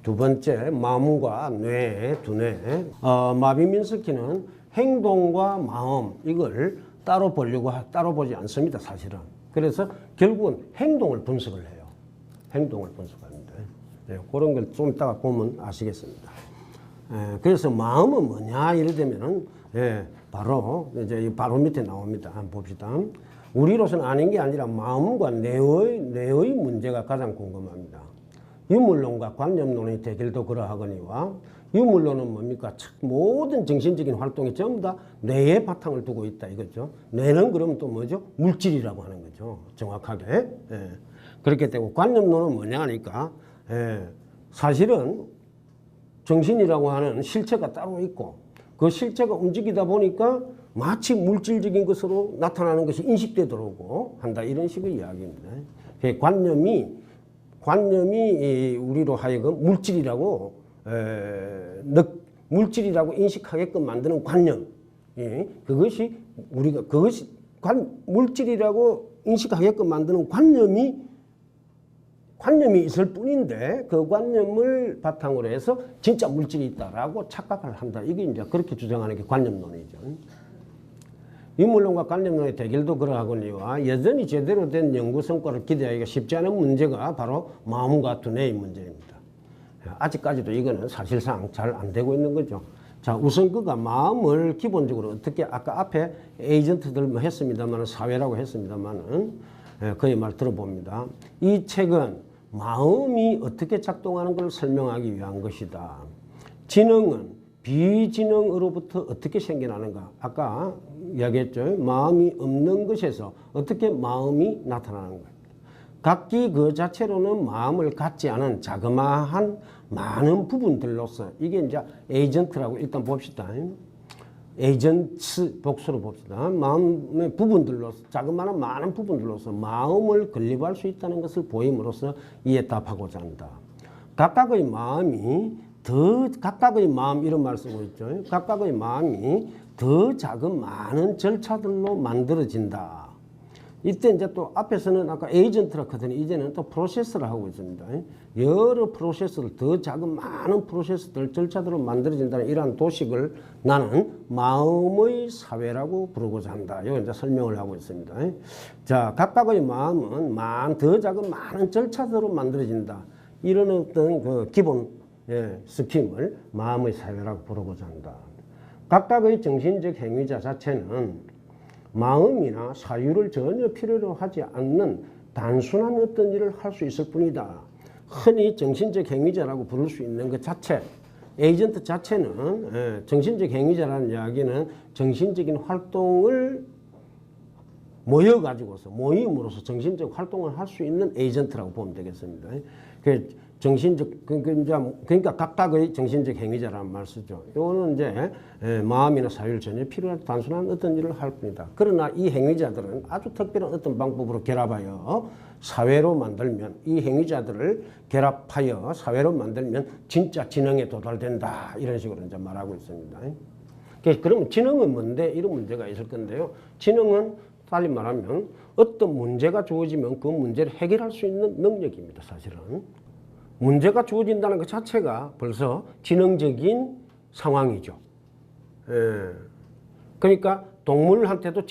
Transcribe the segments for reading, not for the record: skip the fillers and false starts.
두 번째, 마음과 뇌, 두뇌. 마비민스키는 행동과 마음 이걸 따로 보지 않습니다, 사실은. 그래서 결국은 행동을 분석을 해요. 행동을 분석합니다. 네, 그런 걸 좀 이따가 보면 아시겠습니다. 그래서 마음은 뭐냐 이러되면은 바로 이제 바로 밑에 나옵니다. 한번 봅시다. 우리로서는 아닌 게 아니라 마음과 뇌의 문제가 가장 궁금합니다. 유물론과 관념론의 대결도 그러하거니와 유물론은 뭡니까? 모든 정신적인 활동이 전부 다 뇌에 바탕을 두고 있다 이거죠. 뇌는 그러면 또 뭐죠? 물질이라고 하는 거죠. 정확하게. 그렇게 되고 관념론은 뭐냐 하니까 사실은 정신이라고 하는 실체가 따로 있고 그 실체가 움직이다 보니까 마치 물질적인 것으로 나타나는 것이 인식되도록 한다 이런 식의 이야기입니다. 관념이 우리로 하여금 물질이라고 인식하게끔 만드는 관념. 그것이 물질이라고 인식하게끔 만드는 관념이 있을 뿐인데 그 관념을 바탕으로 해서 진짜 물질이 있다라고 착각을 한다. 이게 이제 그렇게 주장하는 게 관념론이죠. 유물론과 관념론의 대결도 그러하거니와 여전히 제대로 된 연구 성과를 기대하기가 쉽지 않은 문제가 바로 마음과 두뇌의 문제입니다. 아직까지도 이거는 사실상 잘 안 되고 있는 거죠. 자, 우선 그가 마음을 기본적으로 어떻게 아까 앞에 에이전트들 했습니다만 사회라고 했습니다만은 그의 말 들어봅니다. 이 책은 마음이 어떻게 작동하는 걸 설명하기 위한 것이다. 지능은 비지능으로부터 어떻게 생겨나는가? 아까 이야기했죠. 마음이 없는 것에서 어떻게 마음이 나타나는가? 각기 그 자체로는 마음을 갖지 않은 자그마한 많은 부분들로서 이게 이제 에이전트라고 일단 봅시다. 에이전트 복수로 봅시다. 마음의 부분들로서 자그마한 많은 부분들로서 마음을 건립할 수 있다는 것을 보임으로써 이에 답하고자 한다. 각각의 마음 이런 말 쓰고 있죠. 각각의 마음이 더 작은 많은 절차들로 만들어진다. 이때 이제 또 앞에서는 아까 에이전트라 하더니 이제는 또 프로세스를 하고 있습니다. 여러 프로세스를 더 작은 많은 프로세스들 절차들로 만들어진다는 이러한 도식을 나는 마음의 사회라고 부르고자 한다. 이거 이제 설명을 하고 있습니다. 자, 각각의 마음은 더 작은 많은 절차들로 만들어진다. 이런 어떤 그 기본 스킴을 마음의 사회라고 부르고자 한다. 각각의 정신적 행위자 자체는 마음이나 사유를 전혀 필요로 하지 않는 단순한 어떤 일을 할 수 있을 뿐이다. 흔히 정신적 행위자라고 부를 수 있는 것 자체, 에이전트 자체는 정신적 행위자라는 이야기는 정신적인 활동을 모임으로서 정신적 활동을 할 수 있는 에이전트라고 보면 되겠습니다. 그러니까 각각의 정신적 행위자라는 말 쓰죠. 이거는 이제 마음이나 사유를 전혀 필요한 단순한 어떤 일을 할 뿐이다. 그러나 이 행위자들은 아주 특별한 어떤 방법으로 결합하여 사회로 만들면 이 행위자들을 결합하여 사회로 만들면 진짜 지능에 도달된다. 이런 식으로 이제 말하고 있습니다. 그러면 지능은 뭔데? 이런 문제가 있을 건데요. 지능은 달리 말하면 어떤 문제가 주어지면 그 문제를 해결할 수 있는 능력입니다. 사실은. 문제가 주어진다는 것 자체가 벌써 지능적인 상황이죠. 그러니까 동물한테도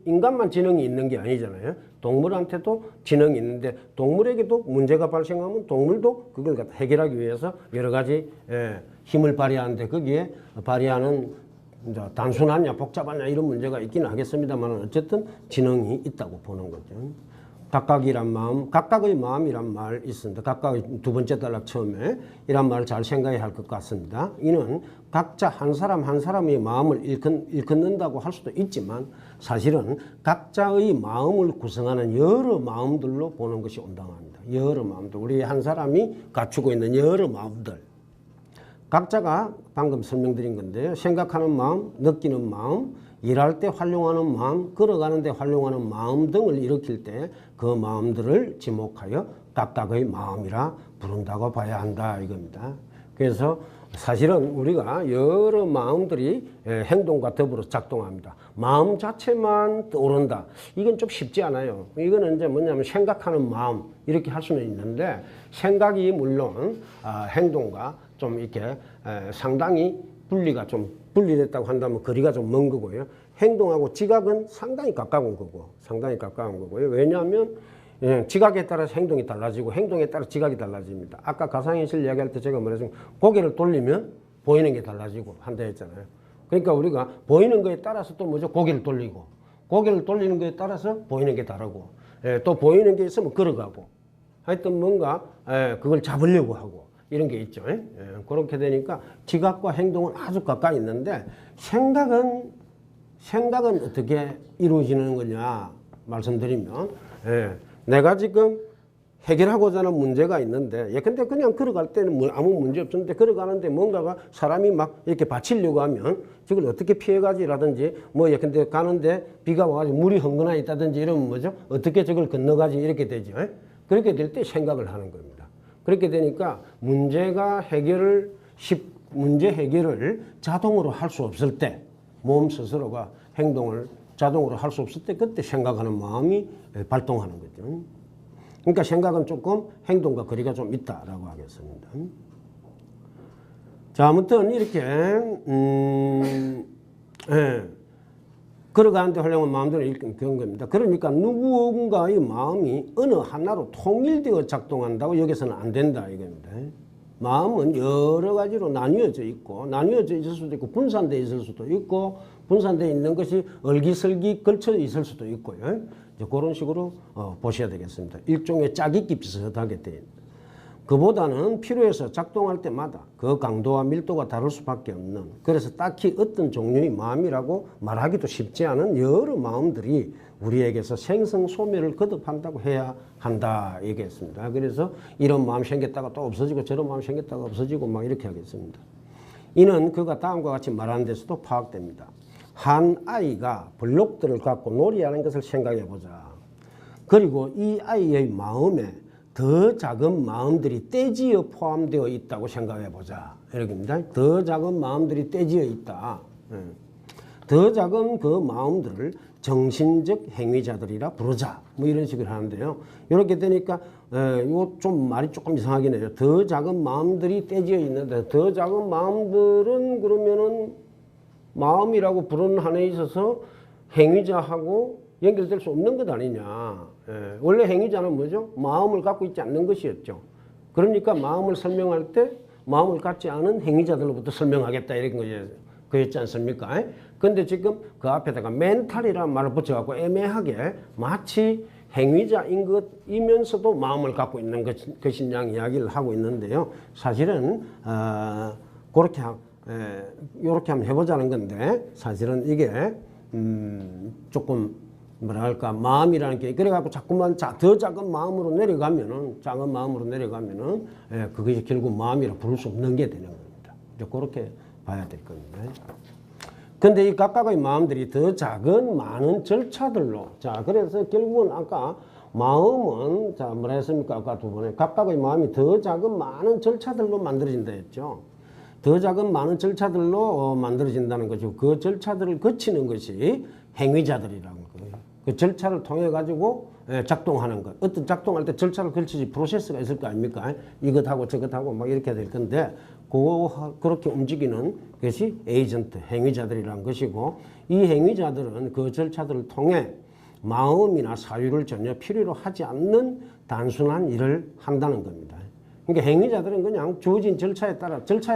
인간만 지능이 있는 게 아니잖아요. 동물한테도 지능이 있는데 동물에게도 문제가 발생하면 동물도 그걸 해결하기 위해서 여러 가지 힘을 발휘하는데 거기에 발휘하는 단순하냐 복잡하냐 이런 문제가 있기는 하겠습니다만 어쨌든 지능이 있다고 보는 거죠. 각각의 마음이란 말 있습니다. 각각의 두 번째 단락 처음에 이란 말을 잘 생각해야 할 것 같습니다. 이는 각자 한 사람 한 사람의 마음을 일컫는다고 할 수도 있지만 사실은 각자의 마음을 구성하는 여러 마음들로 보는 것이 온당합니다. 여러 마음들, 우리 한 사람이 갖추고 있는 여러 마음들. 각자가 방금 설명드린 건데요. 생각하는 마음, 느끼는 마음, 일할 때 활용하는 마음, 걸어가는 데 활용하는 마음 등을 일으킬 때 그 마음들을 지목하여 각각의 마음이라 부른다고 봐야 한다 이겁니다. 그래서 사실은 우리가 여러 마음들이 행동과 더불어 작동합니다. 마음 자체만 떠오른다. 이건 좀 쉽지 않아요. 이거는 이제 뭐냐면 생각하는 마음 이렇게 할 수는 있는데 생각이 물론 행동과 좀 이렇게 상당히 분리가 좀 분리됐다고 한다면 거리가 좀 먼 거고요. 행동하고 지각은 상당히 가까운 거고요. 왜냐하면 지각에 따라서 행동이 달라지고 행동에 따라 지각이 달라집니다. 아까 가상현실 이야기할 때 제가 뭐랬냐면 고개를 돌리면 보이는 게 달라지고 한다 했잖아요. 그러니까 우리가 보이는 거에 따라서 또 뭐죠? 고개를 돌리고 고개를 돌리는 거에 따라서 보이는 게 다르고 또 보이는 게 있으면 걸어가고 하여튼 뭔가 그걸 잡으려고 하고 이런 게 있죠. 그렇게 되니까 지각과 행동은 아주 가까이 있는데 생각은 어떻게 이루어지는 거냐 말씀드리면 내가 지금 해결하고자 하는 문제가 있는데 근데 그냥 걸어갈 때는 아무 문제 없었는데 걸어가는데 뭔가가 사람이 막 이렇게 받치려고 하면 저걸 어떻게 피해가지라든지 근데 가는데 비가 와가지고 물이 흥건해 있다든지 이러면 뭐죠? 어떻게 저걸 건너가지 이렇게 되죠. 그렇게 될 때 생각을 하는 겁니다. 그렇게 되니까 문제 해결을 자동으로 할 수 없을 때 몸 스스로가 행동을 자동으로 할 수 없을 때 그때 생각하는 마음이 발동하는 거죠. 그러니까 생각은 조금 행동과 거리가 좀 있다라고 하겠습니다. 자, 아무튼 이렇게 걸어가는데 하려면 마음대로 이렇게 그런 겁니다. 그러니까 누군가의 마음이 어느 하나로 통일되어 작동한다고 여기서는 안 된다 이겁니다. 마음은 여러 가지로 나뉘어져 있을 수도 있고 분산되어 있을 수도 있고 분산되어 있는 것이 얼기설기 걸쳐 있을 수도 있고요. 이제 그런 식으로 보셔야 되겠습니다. 일종의 짜깁기 비슷하게 되어 있습니다. 그보다는 필요해서 작동할 때마다 그 강도와 밀도가 다를 수밖에 없는 그래서 딱히 어떤 종류의 마음이라고 말하기도 쉽지 않은 여러 마음들이 우리에게서 생성소멸을 거듭한다고 해야 한다 얘기했습니다. 그래서 이런 마음 생겼다가 또 없어지고 저런 마음 생겼다가 없어지고 막 이렇게 하겠습니다. 이는 그가 다음과 같이 말하는 데서도 파악됩니다. 한 아이가 블록들을 갖고 놀이하는 것을 생각해 보자. 그리고 이 아이의 마음에 더 작은 마음들이 떼지어 포함되어 있다고 생각해 보자. 이렇게입니다. 더 작은 마음들이 떼지어 있다. 더 작은 그 마음들을 정신적 행위자들이라 부르자. 이런 식으로 하는데요. 이렇게 되니까 이거 좀 말이 조금 이상하긴 해요. 더 작은 마음들이 떼지어 있는데 더 작은 마음들은 그러면은 마음이라고 부르는 한에 있어서 행위자하고 연결될 수 없는 것 아니냐. 원래 행위자는 뭐죠? 마음을 갖고 있지 않는 것이었죠. 그러니까 마음을 설명할 때 마음을 갖지 않은 행위자들로부터 설명하겠다 이런 거였지 않습니까? 근데 지금 그 앞에다가 멘탈이라는 말을 붙여갖고 애매하게 마치 행위자인 것이면서도 마음을 갖고 있는 것인 양 이야기를 하고 있는데요. 사실은 그렇게 이렇게 한번 해보자는 건데 사실은 이게 조금 뭐랄까 마음이라는 게 그래갖고 자꾸만 더 작은 마음으로 내려가면은 그것이 결국 마음이라 부를 수 없는 게 되는 겁니다. 이제 그렇게 봐야 될 겁니다. 근데 이 각각의 마음들이 더 작은 많은 절차들로 그래서 결국은 아까 마음은 뭐라 했습니까? 아까 두 번에 각각의 마음이 더 작은 많은 절차들로 만들어진다 했죠. 더 작은 많은 절차들로 만들어진다는 거죠. 그 절차들을 거치는 것이 행위자들이라는 거예요. 그 절차를 통해 가지고 작동하는 것. 어떤 작동할 때 절차를 거치지 프로세스가 있을 거 아닙니까? 이것하고 저것하고 막 이렇게 될 건데 그렇게 움직이는 것이 에이전트, 행위자들이라는 것이고 이 행위자들은 그 절차들을 통해 마음이나 사유를 전혀 필요로 하지 않는 단순한 일을 한다는 겁니다. 그러니까 행위자들은 그냥 주어진 절차에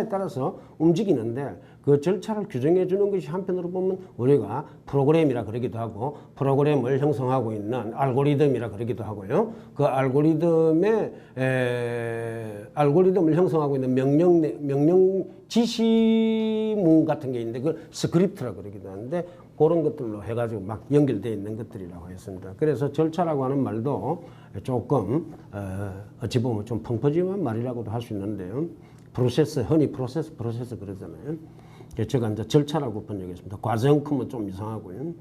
따라서 움직이는데 그 절차를 규정해 주는 것이 한편으로 보면 우리가 프로그램이라 그러기도 하고 프로그램을 형성하고 있는 알고리즘이라 그러기도 하고요. 그 알고리즘을 형성하고 있는 명령 지시문 같은 게 있는데 그걸 스크립트라 그러기도 하는데 그런 것들로 해가지고 막 연결되어 있는 것들이라고 했습니다. 그래서 절차라고 하는 말도 조금 어찌 보면 좀 펑퍼짐한 말이라고도 할 수 있는데요. 프로세스, 흔히 프로세스 그러잖아요. 제가 이제 절차라고 번역했습니다. 과정 크면 좀 이상하고요.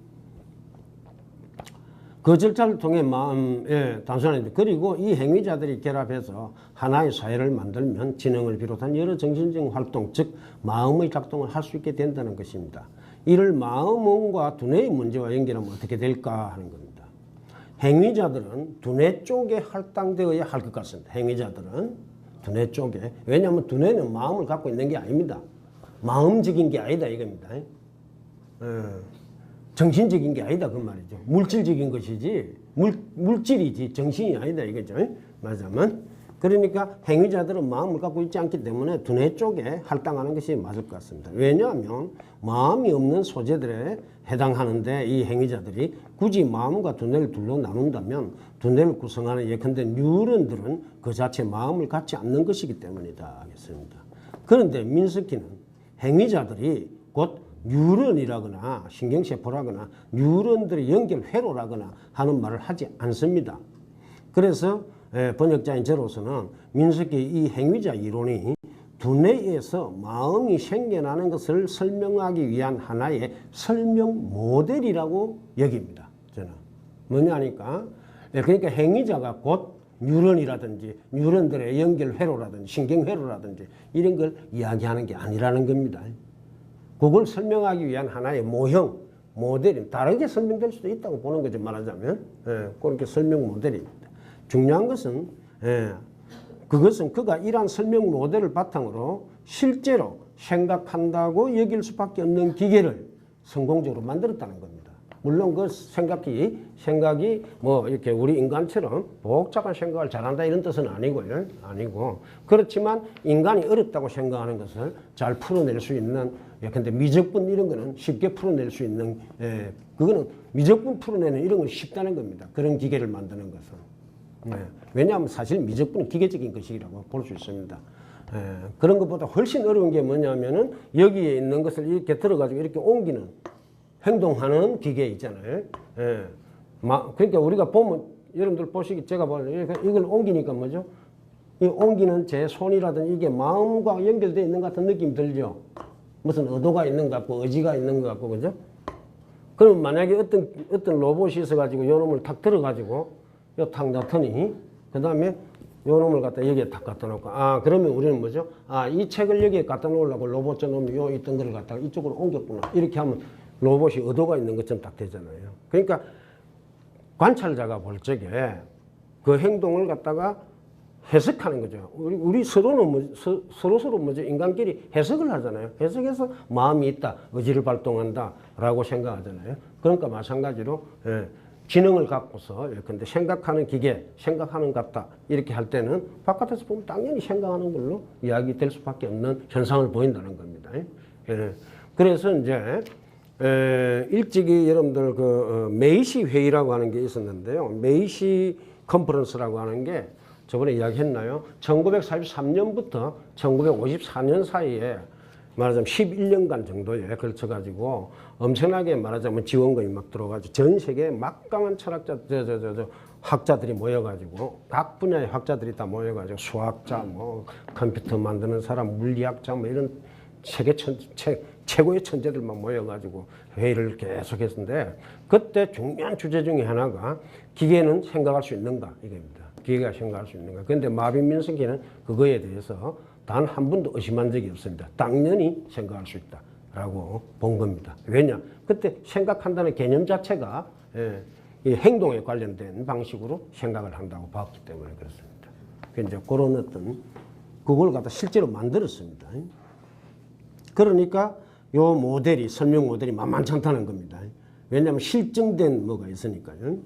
그 절차를 통해 마음의 단순한 그리고 이 행위자들이 결합해서 하나의 사회를 만들면 지능을 비롯한 여러 정신적 활동, 즉 마음의 작동을 할 수 있게 된다는 것입니다. 이를 마음과 두뇌의 문제와 연결하면 어떻게 될까 하는 겁니다. 행위자들은 두뇌 쪽에 할당되어야 할 것 같습니다. 행위자들은 두뇌 쪽에. 왜냐하면 두뇌는 마음을 갖고 있는 게 아닙니다. 마음적인 게 아니다 이겁니다. 정신적인 게 아니다 그 말이죠. 물질적인 것이지 물질이지 정신이 아니다 이거죠. 맞으면 그러니까 행위자들은 마음을 갖고 있지 않기 때문에 두뇌 쪽에 할당하는 것이 맞을 것 같습니다. 왜냐하면 마음이 없는 소재들에 해당하는데 이 행위자들이 굳이 마음과 두뇌를 둘로 나눈다면 두뇌를 구성하는 예컨대 뉴런들은 그 자체 마음을 갖지 않는 것이기 때문이다 하겠습니다. 그런데 민스키는 행위자들이 곧 뉴런이라거나 신경세포라거나 뉴런들의 연결 회로라거나 하는 말을 하지 않습니다. 그래서 번역자인 저로서는 민스키의 이 행위자 이론이 두뇌에서 마음이 생겨나는 것을 설명하기 위한 하나의 설명 모델이라고 여깁니다. 저는 뭐냐니까 그러니까 행위자가 곧 뉴런이라든지 뉴런들의 연결 회로라든지 신경 회로라든지 이런 걸 이야기하는 게 아니라는 겁니다. 그걸 설명하기 위한 하나의 모형, 모델이 다르게 설명될 수도 있다고 보는 거죠. 말하자면 그렇게 설명 모델입니다. 중요한 것은 그것은 그가 이러한 설명 모델을 바탕으로 실제로 생각한다고 여길 수밖에 없는 기계를 성공적으로 만들었다는 겁니다. 물론 그 생각이 뭐 이렇게 우리 인간처럼 복잡한 생각을 잘한다 이런 뜻은 아니고요. 아니고 그렇지만 인간이 어렵다고 생각하는 것을 잘 풀어낼 수 있는 근데 미적분 이런 거는 쉽게 풀어낼 수 있는 그거는 미적분 풀어내는 이런 건 쉽다는 겁니다. 그런 기계를 만드는 것은. 왜냐하면 사실 미적분은 기계적인 것이라고 볼 수 있습니다. 그런 것보다 훨씬 어려운 게 뭐냐면은 여기에 있는 것을 이렇게 들어가지고 이렇게 옮기는 행동하는 기계 있잖아요. 그러니까 우리가 보면 여러분들 보시기 제가 보면 이걸 옮기니까 뭐죠? 이 옮기는 제 손이라든지 이게 마음과 연결되어 있는 것 같은 느낌이 들죠. 무슨 의도가 있는 것 같고 의지가 있는 것 같고 그죠? 그럼 만약에 어떤 로봇이 있어가지고 요 놈을 탁 들어가지고 요 탁 놔더니 그 다음에 요 놈을 갖다 여기에 탁 갖다 놓고 그러면 우리는 뭐죠? 이 책을 여기에 갖다 놓으려고 로봇 저놈이 요 있던 거를 갖다가 이쪽으로 옮겼구나 이렇게 하면 로봇이 의도가 있는 것처럼 딱 되잖아요. 그러니까 관찰자가 볼 적에 그 행동을 갖다가 해석하는 거죠. 우리 서로는 서로 뭐죠? 인간끼리 해석을 하잖아요. 해석해서 마음이 있다, 의지를 발동한다 라고 생각하잖아요. 그러니까 마찬가지로 지능을 갖고서 근데 생각하는 기계, 생각하는 같다 이렇게 할 때는 바깥에서 보면 당연히 생각하는 걸로 이야기될 수밖에 없는 현상을 보인다는 겁니다. 그래서 이제 일찍이 여러분들 그 메이시 회의라고 하는 게 있었는데요. 메이시 컨퍼런스라고 하는 게 저번에 이야기했나요? 1943년부터 1954년 사이에 말하자면 11년간 정도에 걸쳐가지고 엄청나게 말하자면 지원금이 막 들어가지고 전 세계에 막강한 철학자, 학자들이 모여가지고 각 분야의 학자들이 다 모여가지고 수학자, 뭐 컴퓨터 만드는 사람, 물리학자 뭐 이런 세계 최고의 천재들만 모여가지고 회의를 계속했는데 그때 중요한 주제 중에 하나가 기계는 생각할 수 있는가 이겁니다. 기계가 생각할 수 있는가. 그런데 마빈 민스키는 그거에 대해서 단 한 번도 의심한 적이 없습니다. 당연히 생각할 수 있다라고 본 겁니다. 왜냐? 그때 생각한다는 개념 자체가 이 행동에 관련된 방식으로 생각을 한다고 봤기 때문에 그렇습니다. 이제 그런 어떤 그걸 갖다 실제로 만들었습니다. 그러니까 요 모델이 설명 모델이 만만치 않다는 겁니다. 왜냐하면 실증된 뭐가 있으니까요.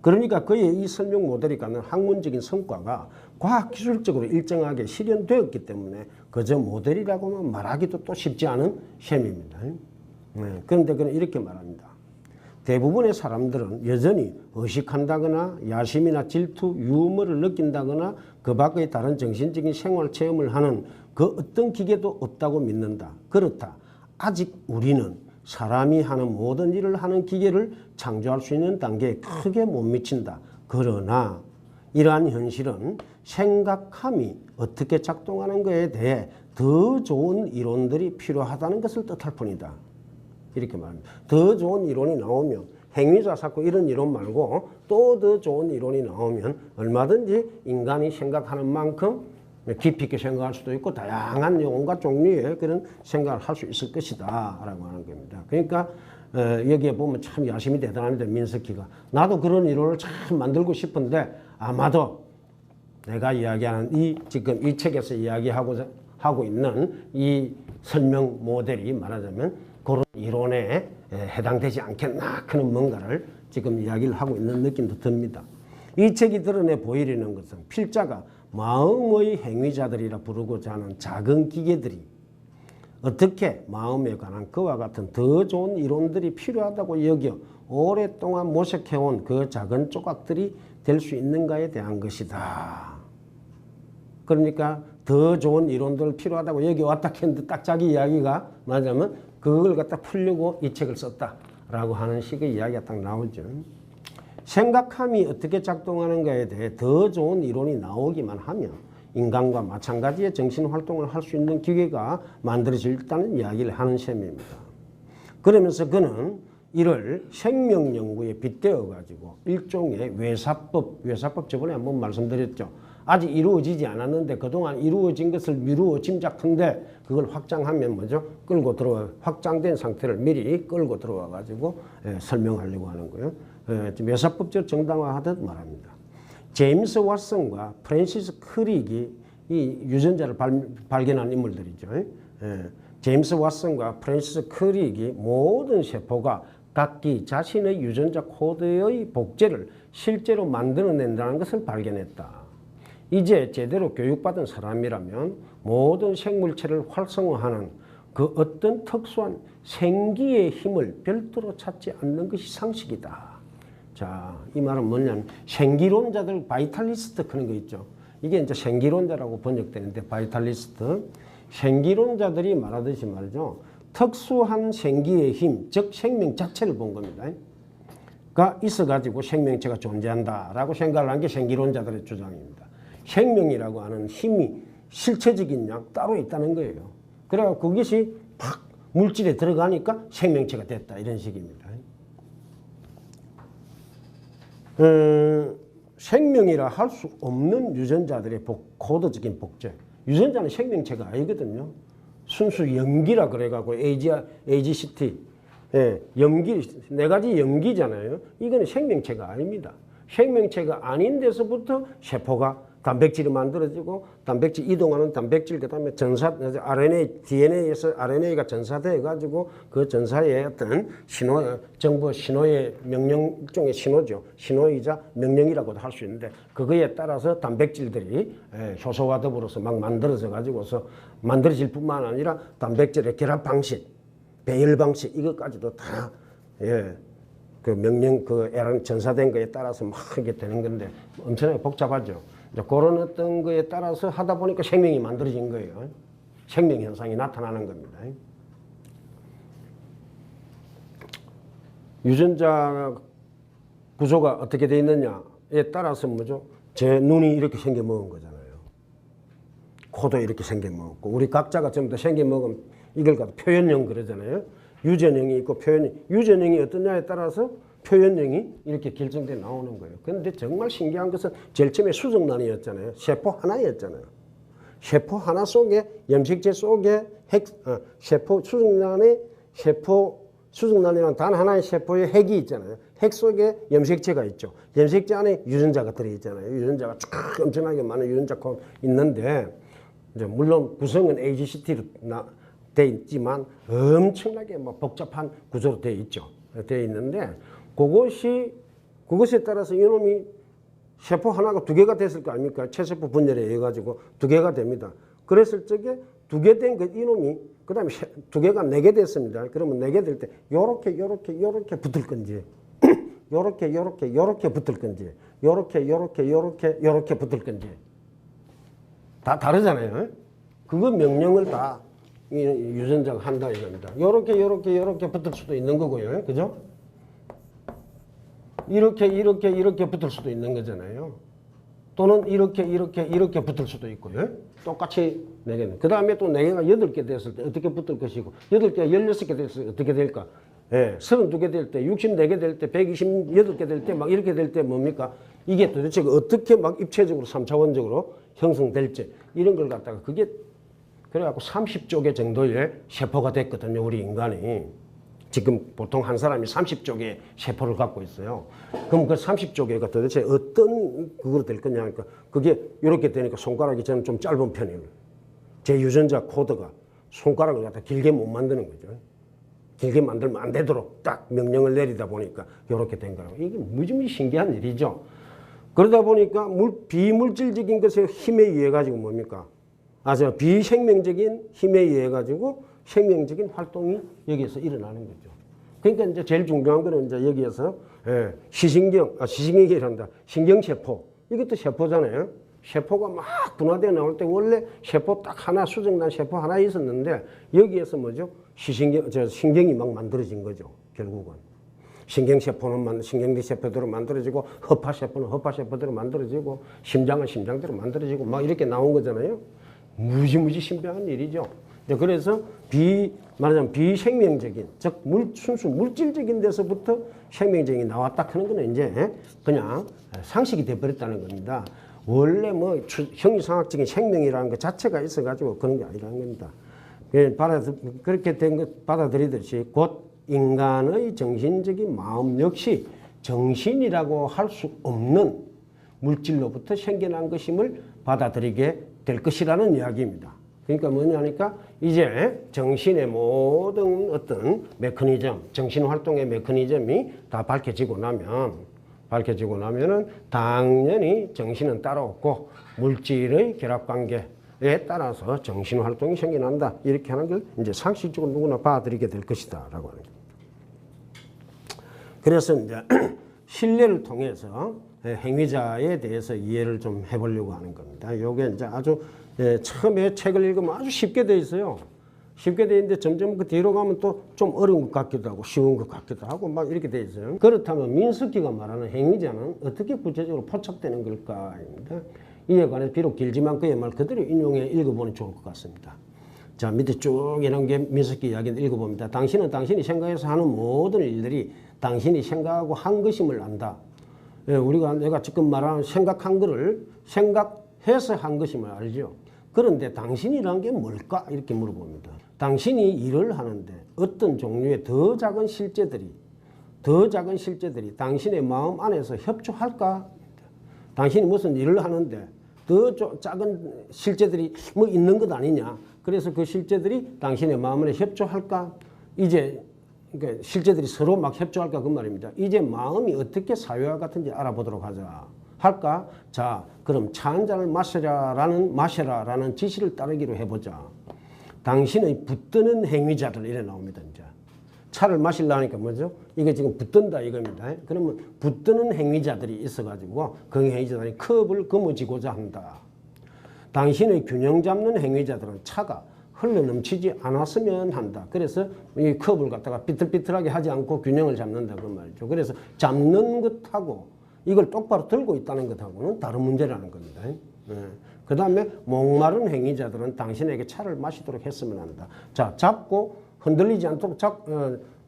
그러니까 그의 이 설명 모델이 갖는 학문적인 성과가 과학기술적으로 일정하게 실현되었기 때문에 그저 모델이라고만 말하기도 또 쉽지 않은 셈입니다. 그런데 그는 이렇게 말합니다. 대부분의 사람들은 여전히 의식한다거나 야심이나 질투, 유머를 느낀다거나 그 밖의 다른 정신적인 생활 체험을 하는 그 어떤 기계도 없다고 믿는다. 그렇다. 아직 우리는 사람이 하는 모든 일을 하는 기계를 창조할 수 있는 단계에 크게 못 미친다. 그러나 이러한 현실은 생각함이 어떻게 작동하는 것에 대해 더 좋은 이론들이 필요하다는 것을 뜻할 뿐이다. 이렇게 말합니다. 더 좋은 이론이 나오면 행위자 사건 이런 이론 말고 또 더 좋은 이론이 나오면 얼마든지 인간이 생각하는 만큼 깊이 있게 생각할 수도 있고 다양한 온갖 종류의 그런 생각을 할 수 있을 것이다 라고 하는 겁니다. 그러니까 여기에 보면 참 야심이 대단합니다. 민석희가. 나도 그런 이론을 참 만들고 싶은데 아마도 내가 이야기하는 지금 이 책에서 하고 있는 이 설명 모델이 말하자면 그런 이론에 해당되지 않겠나 하는 뭔가를 지금 이야기를 하고 있는 느낌도 듭니다. 이 책이 드러내 보이려는 것은 필자가 마음의 행위자들이라 부르고자 하는 작은 기계들이 어떻게 마음에 관한 그와 같은 더 좋은 이론들이 필요하다고 여겨 오랫동안 모색해온 그 작은 조각들이 될 수 있는가에 대한 것이다. 그러니까 더 좋은 이론들 필요하다고 여기 왔다 했는데 딱 자기 이야기가 말하자면 그걸 갖다 풀려고 이 책을 썼다라고 하는 식의 이야기가 딱 나오죠. 생각함이 어떻게 작동하는가에 대해 더 좋은 이론이 나오기만 하면 인간과 마찬가지의 정신활동을 할 수 있는 기계가 만들어질다는 이야기를 하는 셈입니다. 그러면서 그는 이를 생명 연구에 빗대어 가지고 일종의 외사법 저번에 한번 말씀드렸죠. 아직 이루어지지 않았는데 그동안 이루어진 것을 미루어 짐작한데 그걸 확장하면 뭐죠? 확장된 상태를 미리 끌고 들어와 가지고 설명하려고 하는 거예요. 외사법적 정당화하듯 말합니다. 제임스 왓슨과 프랜시스 크릭이 이 유전자를 발견한 인물들이죠. 제임스 왓슨과 프랜시스 크릭이 모든 세포가 각기 자신의 유전자 코드의 복제를 실제로 만들어낸다는 것을 발견했다. 이제 제대로 교육받은 사람이라면 모든 생물체를 활성화하는 그 어떤 특수한 생기의 힘을 별도로 찾지 않는 것이 상식이다. 자, 이 말은 뭐냐면 생기론자들 바이탈리스트 그런 거 있죠. 이게 이제 생기론자라고 번역되는데 바이탈리스트. 생기론자들이 말하듯이 말이죠. 특수한 생기의 힘, 즉 생명 자체를 본 겁니다. 가 있어가지고 생명체가 존재한다라고 생각을 한 게 생기론자들의 주장입니다. 생명이라고 하는 힘이 실체적인 양 따로 있다는 거예요. 그래서 그것이 팍 물질에 들어가니까 생명체가 됐다 이런 식입니다. 생명이라 할 수 없는 유전자들의 코드적인 복제. 유전자는 생명체가 아니거든요. 순수 염기라 그래가지고 AGCT, 염기, 네 가지 염기잖아요. 이거는 생명체가 아닙니다. 생명체가 아닌 데서부터 세포가 단백질이 만들어지고 단백질 이동하는 단백질 그다음에 RNA, DNA에서 RNA가 전사돼 가지고 그 전사의 어떤 정보 신호의 명령 일종의 신호죠. 신호이자 명령이라고도 할 수 있는데 그거에 따라서 단백질들이 효소와 더불어서 막 만들어져 가지고서 만들어질 뿐만 아니라 단백질의 결합 방식, 배열 방식 이것까지도 다 그 명령 그 전사된 거에 따라서 막 이게 되는 건데 엄청나게 복잡하죠. 그런 어떤 거에 따라서 하다 보니까 생명이 만들어진 거예요. 생명 현상이 나타나는 겁니다. 유전자 구조가 어떻게 되어 있느냐에 따라서 뭐죠? 제 눈이 이렇게 생겨 먹은 거잖아요. 코도 이렇게 생겨 먹었고 우리 각자가 전부 다 생겨 먹으면 이걸 갖다 표현형 그러잖아요. 유전형이 있고 유전형이 어떠냐에 따라서 표현형이 이렇게 결정돼 나오는 거예요. 그런데 정말 신기한 것은 제일 처음에 수정란이었잖아요. 세포 하나였잖아요. 세포 하나 속에 염색체 속에 세포 수정란이란 단 하나의 세포의 핵이 있잖아요. 핵 속에 염색체가 있죠. 염색체 안에 유전자가 들어있잖아요. 유전자가 쭉 엄청나게 많은 유전자가 있는데 이제 물론 구성은 AGCT로 돼 있지만 엄청나게 뭐 복잡한 구조로 돼 있죠. 돼 있는데 그것에 따라서 이놈이 세포 하나가 두 개가 됐을 거 아닙니까? 체세포 분열에 의해 가지고 두 개가 됩니다. 그랬을 적에 두 개 된 그 이놈이 그다음에 두 개가 네 개 됐습니다. 그러면 네 개 될 때 요렇게 붙을 건지 요렇게 붙을 건지 요렇게 붙을 건지 다 다르잖아요. 그거 명령을 다 유전자가 한다 이겁니다. 요렇게 붙을 수도 있는 거고요. 그죠? 이렇게 붙을 수도 있는 거잖아요. 또는 이렇게 붙을 수도 있고요. 똑같이 4개는. 그 다음에 또 4개가 8개 됐을 때 어떻게 붙을 것이고 8개가 16개 됐을 때 어떻게 될까? 예, 32개 될 때, 64개 될 때, 128개 될 때, 막 이렇게 될 때 뭡니까? 이게 도대체 어떻게 막 입체적으로 3차원적으로 형성될지 이런 걸 갖다가 그게 그래갖고 30조 개 정도의 세포가 됐거든요. 우리 인간이. 지금 보통 한 사람이 30조 개의 세포를 갖고 있어요. 그럼 그 30조 개가 도대체 어떤 그거로 될 거냐 하니까 그게 이렇게 되니까 손가락이 저는 좀 짧은 편이에요. 제 유전자 코드가 손가락을 갖다 길게 못 만드는 거죠. 길게 만들면 안 되도록 딱 명령을 내리다 보니까 이렇게 된 거라고. 이게 무지무지 신기한 일이죠. 그러다 보니까 비물질적인 것의 힘에 의해 가지고 뭡니까? 비생명적인 힘에 의해 가지고 생명적인 활동이 여기에서 일어나는 거죠. 그러니까 이제 제일 중요한 거는 이제 여기에서 시신경이란다. 신경세포. 이것도 세포잖아요. 세포가 막 분화되어 나올 때 원래 세포 딱 하나 수정된 세포 하나 있었는데 여기에서 뭐죠? 신경이 막 만들어진 거죠. 결국은. 신경세포는 신경계 세포대로 만들어지고 허파세포는 허파세포대로 만들어지고 심장은 심장대로 만들어지고 막 이렇게 나온 거잖아요. 무지무지 신비한 일이죠. 그래서 말하자면 비생명적인, 즉 순수 물질적인 데서부터 생명적인 게 나왔다 하는 거는 이제 그냥 상식이 돼버렸다는 겁니다. 원래 뭐 형이상학적인 생명이라는 것 자체가 있어가지고 그런 게 아니라는 겁니다. 그렇게 된 것 받아들이듯이 곧 인간의 정신적인 마음 역시 정신이라고 할 수 없는 물질로부터 생겨난 것임을 받아들이게 될 것이라는 이야기입니다. 그러니까 뭐냐니까 이제 정신의 모든 어떤 메커니즘, 정신활동의 메커니즘이 다 밝혀지고 나면은 당연히 정신은 따로 없고 물질의 결합관계에 따라서 정신활동이 생겨난다. 이렇게 하는 걸 이제 상식적으로 누구나 받아들이게 될 것이다. 라고 하는 겁니다. 그래서 이제 신뢰를 통해서 행위자에 대해서 이해를 좀 해보려고 하는 겁니다. 요게 이제 아주 처음에 책을 읽으면 아주 쉽게 돼 있어요. 쉽게 돼 있는데 점점 그 뒤로 가면 또 좀 어려운 것 같기도 하고 쉬운 것 같기도 하고 막 이렇게 돼 있어요. 그렇다면 민스키가 말하는 행위자는 어떻게 구체적으로 포착되는 걸까입니다. 이에 관해서 비록 길지만 그의 말 그대로 인용해 읽어보면 좋을 것 같습니다. 자, 밑에 쭉 이런 게 민스키 이야기를 읽어봅니다. 당신은 당신이 생각해서 하는 모든 일들이 당신이 생각하고 한 것임을 안다. 내가 지금 말하는 생각한 거를 생각해서 한 것임을 알죠. 그런데 당신이라는 게 뭘까? 이렇게 물어봅니다. 당신이 일을 하는데 어떤 종류의 더 작은 실제들이 당신의 마음 안에서 협조할까? 당신이 무슨 일을 하는데 더 작은 실제들이 뭐 있는 것 아니냐? 그래서 그 실제들이 당신의 마음 안에 협조할까? 이제 그러니까 실제들이 서로 막 협조할까 그 말입니다. 이제 마음이 어떻게 사회와 같은지 알아보도록 하자. 할까? 자, 그럼 차 한 잔을 마셔라라는 지시를 따르기로 해보자. 당신의 붙드는 행위자들 이래 나옵니다. 이제 차를 마시려니까 뭐죠? 이게 지금 붙든다 이겁니다. 그러면 붙드는 행위자들이 있어가지고 그 행위자들이 컵을 거머쥐고자 한다. 당신의 균형 잡는 행위자들은 차가 흘러넘치지 않았으면 한다. 그래서 이 컵을 갖다가 삐뚤삐뚤하게 하지 않고 균형을 잡는다 그 말이죠. 그래서 잡는 것하고 이걸 똑바로 들고 있다는 것하고는 다른 문제라는 겁니다. 그 다음에 목마른 행위자들은 당신에게 차를 마시도록 했으면 한다. 자, 잡고 흔들리지 않도록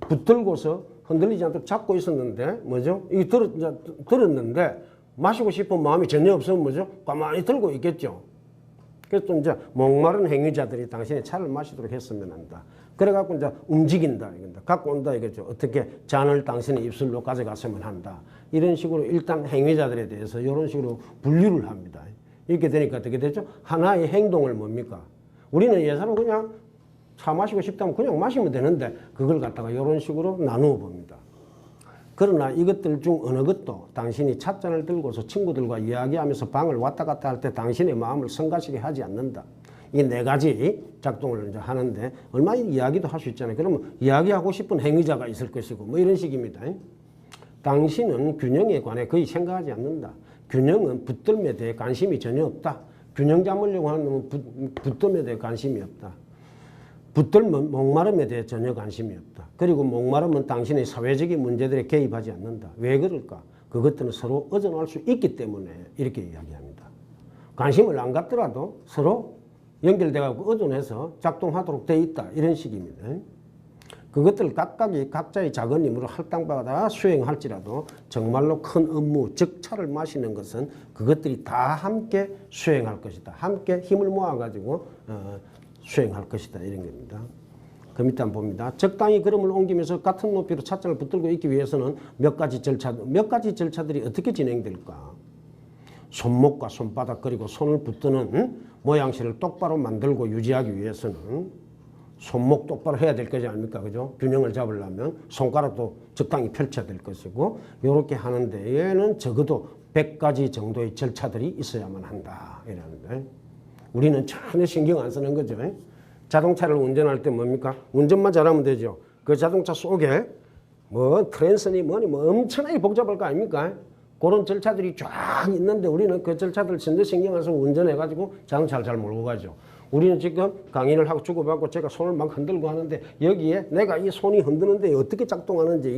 붙들고서 흔들리지 않도록 잡고 있었는데 뭐죠? 이게 들었는데 마시고 싶은 마음이 전혀 없으면 뭐죠? 가만히 들고 있겠죠. 그래서 또 이제 목마른 행위자들이 당신의 차를 마시도록 했으면 한다. 그래갖고 이제 움직인다. 갖고 온다 이거죠. 어떻게 잔을 당신의 입술로 가져갔으면 한다. 이런 식으로 일단 행위자들에 대해서 이런 식으로 분류를 합니다. 이렇게 되니까 어떻게 되죠? 하나의 행동을 뭡니까? 우리는 예사로 그냥 차 마시고 싶다면 그냥 마시면 되는데 그걸 갖다가 이런 식으로 나누어 봅니다. 그러나 이것들 중 어느 것도 당신이 찻잔을 들고서 친구들과 이야기하면서 방을 왔다 갔다 할 때 당신의 마음을 성가시게 하지 않는다. 이 네 가지 작동을 이제 하는데 얼마나 이야기도 할 수 있잖아요. 그러면 이야기하고 싶은 행위자가 있을 것이고 뭐 이런 식입니다. 당신은 균형에 관해 거의 생각하지 않는다. 균형은 붙들음에 대해 관심이 전혀 없다. 균형 잡으려고 하는 놈은 붙들음에 대해 관심이 없다. 붙들면 목마름에 대해 전혀 관심이 없다. 그리고 목마름은 당신의 사회적인 문제들에 개입하지 않는다. 왜 그럴까? 그것들은 서로 의존할 수 있기 때문에 이렇게 이야기합니다. 관심을 안 갖더라도 서로 연결돼가지고 의존해서 작동하도록 돼 있다. 이런 식입니다. 그것들 각각이 각자의 작은 힘으로 할당받아 수행할지라도 정말로 큰 업무, 즉 차를 마시는 것은 그것들이 다 함께 수행할 것이다. 함께 힘을 모아가지고 수행할 것이다. 이런 겁니다. 그 밑에 한번 봅니다. 적당히 걸음을 옮기면서 같은 높이로 차장을 붙들고 있기 위해서는 몇 가지 절차들이 어떻게 진행될까? 손목과 손바닥 그리고 손을 붙드는 모양새를 똑바로 만들고 유지하기 위해서는 손목 똑바로 해야 될 거지 아닙니까? 그죠? 균형을 잡으려면 손가락도 적당히 펼쳐야 될 것이고, 이렇게 하는데 얘는 적어도 100가지 정도의 절차들이 있어야만 한다. 이러는데 우리는 전혀 신경 안 쓰는 거죠. 자동차를 운전할 때 뭡니까? 운전만 잘하면 되죠. 그 자동차 속에 뭐 트랜스니 뭐니 뭐 엄청나게 복잡할 거 아닙니까? 그런 절차들이 쫙 있는데 우리는 그 절차들 전혀 신경 안 쓰고 운전해가지고 자동차를 잘 몰고 가죠. 우리는 지금 강의를 하고 주고받고 제가 손을 막 흔들고 하는데 여기에 내가 이 손이 흔드는데 어떻게 작동하는지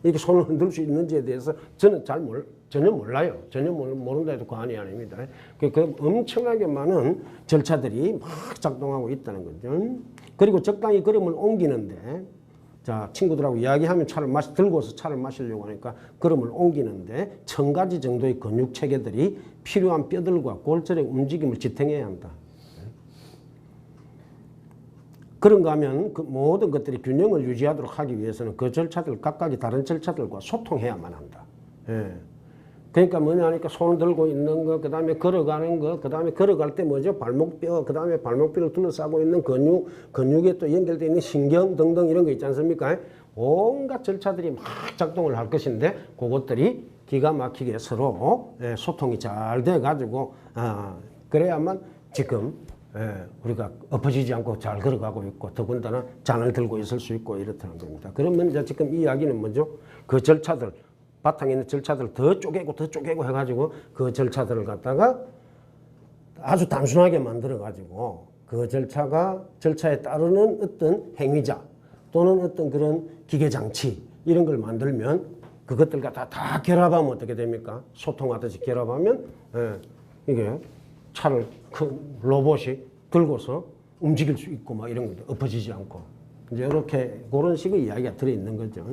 이렇게 손을 흔들 수 있는지에 대해서 저는 전혀 몰라요. 전혀 모른다 해도 과언이 아닙니다. 그 엄청나게 많은 절차들이 막 작동하고 있다는 거죠. 그리고 적당히 걸음을 옮기는데, 자, 친구들하고 이야기하면 들고서 차를 마시려고 하니까 걸음을 옮기는데 1000가지 정도의 근육 체계들이 필요한 뼈들과 골절의 움직임을 지탱해야 한다. 그런가 하면 그 모든 것들이 균형을 유지하도록 하기 위해서는 그 절차들 각각이 다른 절차들과 소통해야만 한다. 예. 그러니까 뭐냐 하니까 손을 들고 있는 거, 그 다음에 걸어가는 거, 그 다음에 걸어갈 때 뭐죠? 발목뼈, 그 다음에 발목뼈를 둘러싸고 있는 근육에 또 연결되어 있는 신경 등등 이런 거 있지 않습니까? 온갖 절차들이 막 작동을 할 것인데 그것들이 기가 막히게 서로 소통이 잘 돼가지고 그래야만 지금 우리가 엎어지지 않고 잘 걸어가고 있고 더군다나 잔을 들고 있을 수 있고 이렇다는 겁니다. 그러면 이제 지금 이 이야기는 뭐죠? 그 절차들, 바탕에 있는 절차들을 더 쪼개고 해가지고 그 절차들을 갖다가 아주 단순하게 만들어가지고 그 절차에 따르는 어떤 행위자 또는 어떤 그런 기계장치 이런 걸 만들면 그것들 갖다 다 결합하면 어떻게 됩니까? 소통하듯이 결합하면 이게 차를 큰 로봇이 들고서 움직일 수 있고 막 이런 것도 엎어지지 않고 이제 이렇게 그런 식의 이야기가 들어있는 거죠.